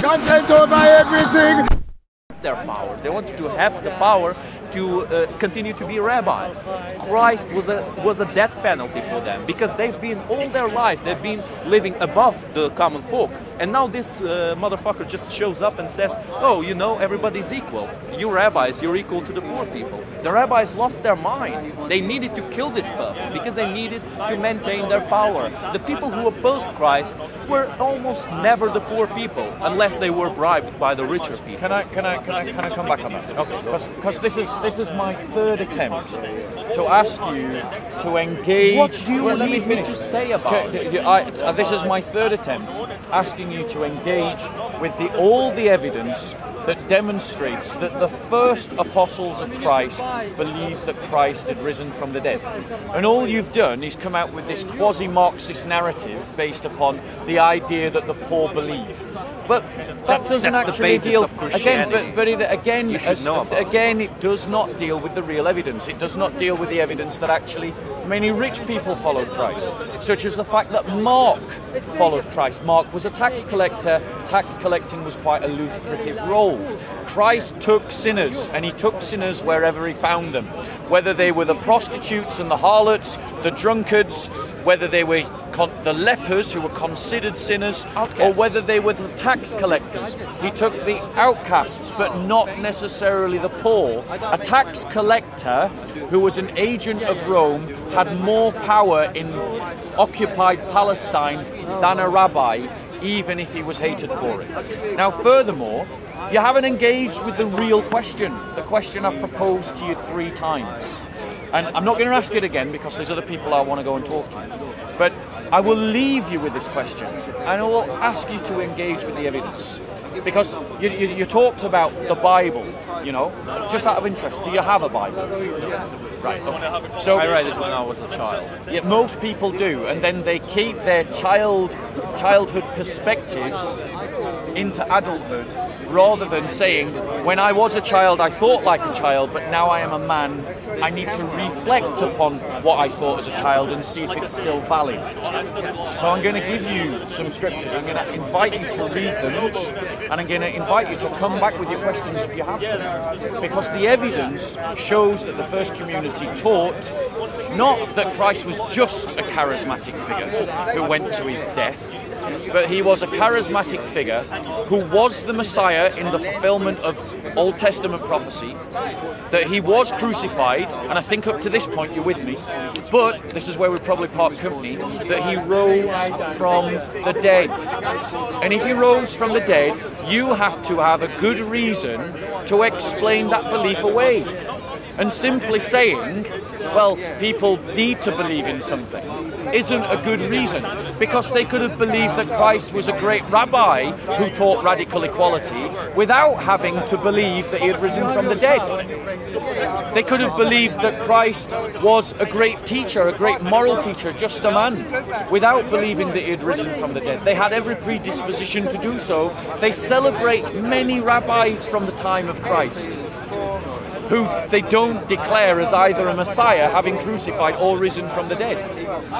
content over everything. Their power. They wanted to have the power to continue to be rabbis. Christ was a death penalty for them because they've been all their life they've been living above the common folk, and now this motherfucker just shows up and says, "Oh, you know, everybody's equal. You rabbis, you're equal to the poor people." The rabbis lost their mind. They needed to kill this person because they needed to maintain their power. The people who opposed Christ were almost never the poor people unless they were bribed by the richer people. Can I come back on that? Okay, because this is my third attempt to ask you to engage. What do you let need me to say about it? This is my third attempt asking you to engage with all the evidence that demonstrates that the first apostles of Christ believed that Christ had risen from the dead. And all you've done is come out with this quasi-Marxist narrative based upon the idea that the poor believe. But that doesn't actually deal again. Again, it does not deal with the real evidence. It does not deal with the evidence that actually many rich people followed Christ, such as the fact that Mark followed Christ. Mark was a tax collector. Tax collecting was quite a lucrative role. Christ took sinners, and he took sinners wherever he found them, whether they were the prostitutes and the harlots, the drunkards, whether they were the lepers who were considered sinners, or whether they were the tax collectors. He took the outcasts, but not necessarily the poor. A tax collector who was an agent of Rome had more power in occupied Palestine than a rabbi, even if he was hated for it. Now, furthermore, you haven't engaged with the real question, the question I've proposed to you 3 times. And I'm not going to ask it again because there's other people I want to go and talk to. But I will leave you with this question, and I will ask you to engage with the evidence. Because you talked about the Bible, you know, just out of interest, do you have a Bible? Right, okay. So I read it when I was a child. Yeah, most people do, and then they keep their childhood perspectives into adulthood, rather than saying, when I was a child I thought like a child, but now I am a man, I need to reflect upon what I thought as a child and see if it's still valid. So I'm going to give you some scriptures. I'm going to invite you to read them, and I'm going to invite you to come back with your questions if you have them. Because the evidence shows that the first community taught not that Christ was just a charismatic figure who went to his death, but he was a charismatic figure who was the Messiah in the fulfillment of Old Testament prophecy, that he was crucified, and I think up to this point you're with me, but this is where we probably part company, that he rose from the dead. And if he rose from the dead, you have to have a good reason to explain that belief away. And simply saying, well, people need to believe in something, isn't a good reason, because they could have believed that Christ was a great rabbi who taught radical equality without having to believe that he had risen from the dead. They could have believed that Christ was a great teacher, a great moral teacher, just a man, without believing that he had risen from the dead. They had every predisposition to do so. They celebrate many rabbis from the time of Christ who they don't declare as either a Messiah having crucified or risen from the dead.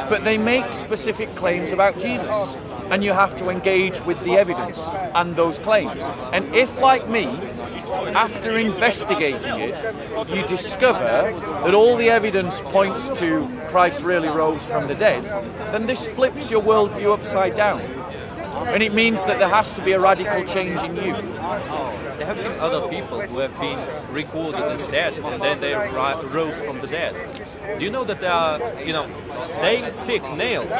But they make specific claims about Jesus, and you have to engage with the evidence and those claims. And if, like me, after investigating it, you discover that all the evidence points to Christ really rose from the dead, then this flips your worldview upside down. And it means that there has to be a radical change in you. There have been other people who have been recorded as dead, and then they rose from the dead. Do you know that they stick needles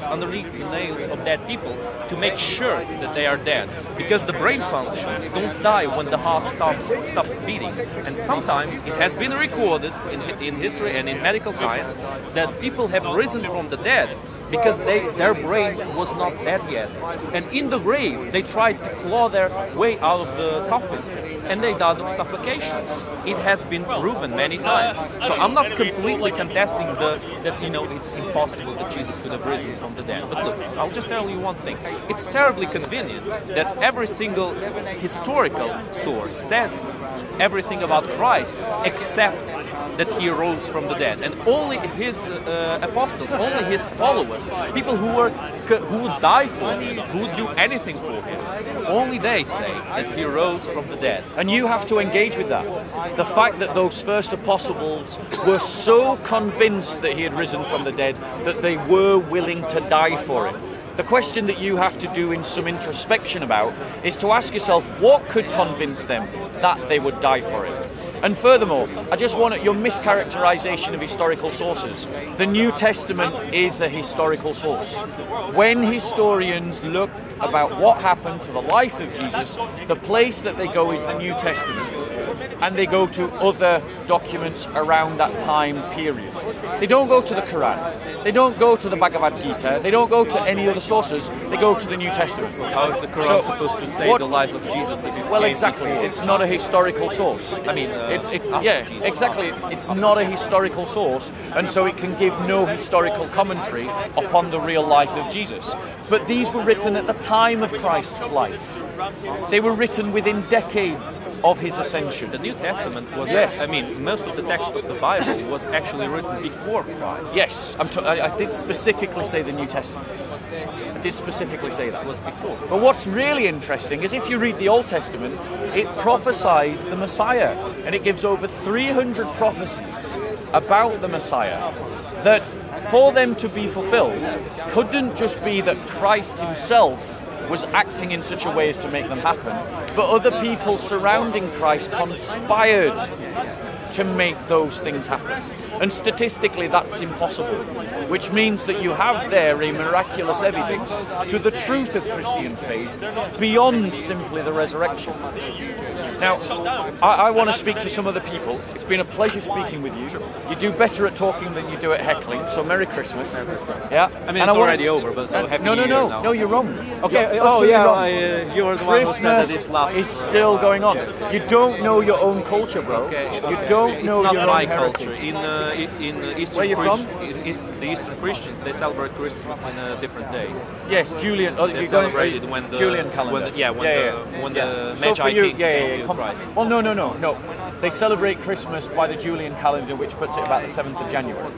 underneath the nails of dead people to make sure that they are dead, because the brain functions don't die when the heart stops beating. And sometimes it has been recorded in history and in medical science that people have risen from the dead because their brain was not dead yet. And in the grave, they tried to claw their way out of the coffin, and they died of suffocation. It has been proven many times. So I'm not completely contesting that it's impossible that Jesus could have risen from the dead. But look, I'll just tell you one thing. It's terribly convenient that every single historical source says everything about Christ except that he rose from the dead, and only his apostles, only his followers, people who would die for him, who would do anything for him, only they say that he rose from the dead. And you have to engage with that. The fact that those first apostles were so convinced that he had risen from the dead that they were willing to die for him. The question that you have to do in some introspection about is to ask yourself, what could convince them that they would die for him? And furthermore, I just want your mischaracterization of historical sources. The New Testament is a historical source. When historians look about what happened to the life of Jesus, the place that they go is the New Testament. And they go to other documents around that time period. They don't go to the Quran. They don't go to the Bhagavad Gita. They don't go to any other sources. They go to the New Testament. How is the Quran supposed to say the life of Jesus if it Well, came exactly. before It's not a historical source. I mean, yeah, exactly. It's not a historical source, and so it can give no historical commentary upon the real life of Jesus. But these were written at the time of Christ's life. They were written within decades of his ascension. The New Testament was, Yes. I mean, most of the text of the Bible was actually written before Christ. Yes, I did specifically say the New Testament. I did specifically say that. It was before. But what's really interesting is if you read the Old Testament, it prophesies the Messiah, and it gives over 300 prophecies about the Messiah that, for them to be fulfilled, couldn't just be that Christ himself was acting in such a way as to make them happen, but other people surrounding Christ conspired to make those things happen. And statistically, that's impossible, which means that you have there a miraculous evidence to the truth of Christian faith beyond simply the resurrection. Now, I want to speak to some other people. It's been a pleasure speaking with you. You do better at talking than you do at heckling, so Merry Christmas. Yeah. I mean, it's already over, but so happy No, New Year now. no, you're wrong. Okay, You're utterly wrong. you were the one who said that Christmas it lasts. is still going on. You don't know your own culture, bro. You don't know it's not your my own culture. heritage. In Eastern Where you from? The Eastern Christians, they celebrate Christmas in a different day. Yes, Julian. They celebrated when the Julian calendar. When the So for Magi you, Kings came to Christ. Well, no. They celebrate Christmas by the Julian calendar, which puts it about the 7th of January.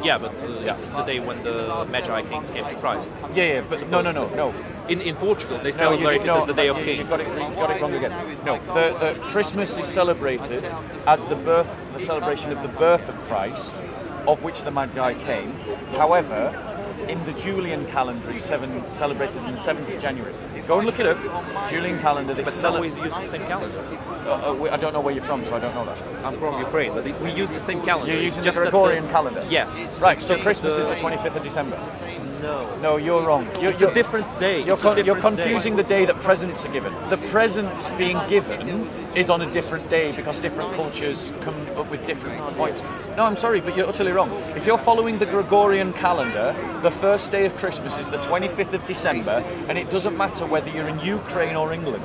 Yeah, but it's the day when the Magi Kings came to Christ. Yeah, but no. In Portugal, they celebrate it as the Day of Kings. You got it wrong again. No, the Christmas is celebrated as the celebration of the birth of Christ, of which the Magi came. However, in the Julian calendar, it's celebrated on the 7th of January. Go and look it up. Julian calendar. But now we use the same calendar. I don't know where you're from, so I don't know that. I'm from Ukraine, but we use the same calendar. You're It's using the just that Gregorian calendar? Yes. Right, It's so just Christmas is the 25th of December. No, you're wrong. It's a different day. You're confusing the day that presents are given. The presents being given is on a different day because different cultures come up with different points. No, I'm sorry, but you're utterly wrong. If you're following the Gregorian calendar, the first day of Christmas is the 25th of December, and it doesn't matter whether you're in Ukraine or England,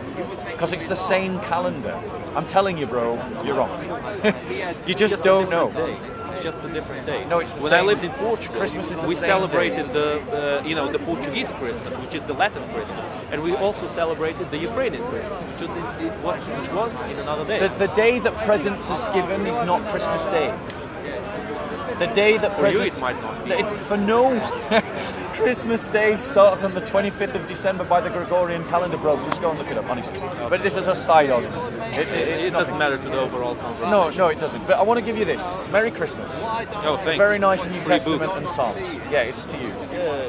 because it's the same calendar. I'm telling you, bro, you're wrong. You just don't know. It's just a different day. No, it's the when same. I lived in Portugal, Christmas is the we same celebrated the Portuguese Christmas, which is the Latin Christmas, and we also celebrated the Ukrainian Christmas, which was in another day. The day that presents is given is not Christmas Day. The day that For you, it might not be. For no Christmas Day starts on the 25th of December by the Gregorian calendar, bro. Just go and look it up, honestly. But this is a side argument. It doesn't matter to the overall conversation. No, it doesn't. But I want to give you this. Merry Christmas. Oh, thanks. Very nice New Free Testament book. and Psalms. Yeah, it's to you.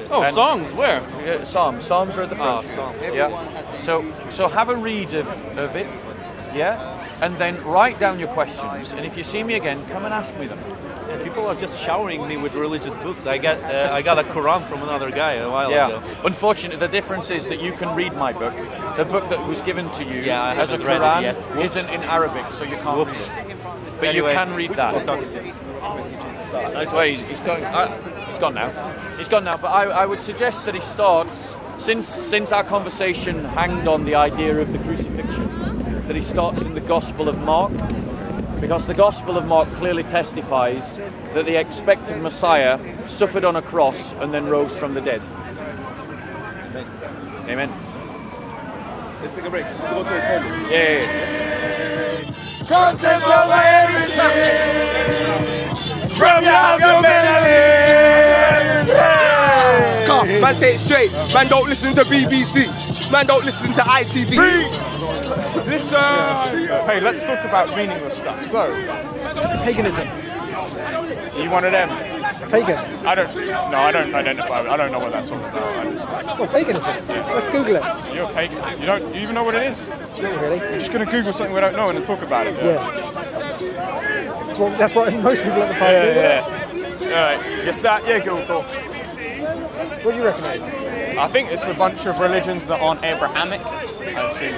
Oh, And- songs? Where? Psalms. Psalms are at the front. Psalms. Yeah. So have a read of it. Yeah. And then write down your questions. And if you see me again, come and ask me them. Yeah, people are just showering me with religious books. I got a Quran from another guy a while ago. Unfortunately, the difference is that you can read my book. The book that was given to you I as a haven't read it Quran yet. isn't in Arabic, so you can't Whoops. read it. But Anyway, you can read that. Well, he's going. He's gone now. He's gone now. But I would suggest that he starts, since our conversation hanged on the idea of the crucifixion, that he starts in the Gospel of Mark, because the Gospel of Mark clearly testifies that the expected Messiah suffered on a cross and then rose from the dead. Amen. Let's take a break. Let's go to the toilet. Yeah. Contemplate everything. Man, say it straight. Man, don't listen to BBC. Man, don't listen to ITV. Listen. Hey, let's talk about meaningless stuff. So, Paganism. you one of them? Pagan. I don't identify with. I don't know what that's all about. Well, paganism. Let's Google it. You're a pagan. You even know what it is? Not really. We're just going to Google something we don't know and then talk about it. Yeah. Well, that's what most people at the party do. Yeah. Alright, you start? Yeah, cool. What do you reckon it is? I think it's a bunch of religions that aren't Abrahamic. I assume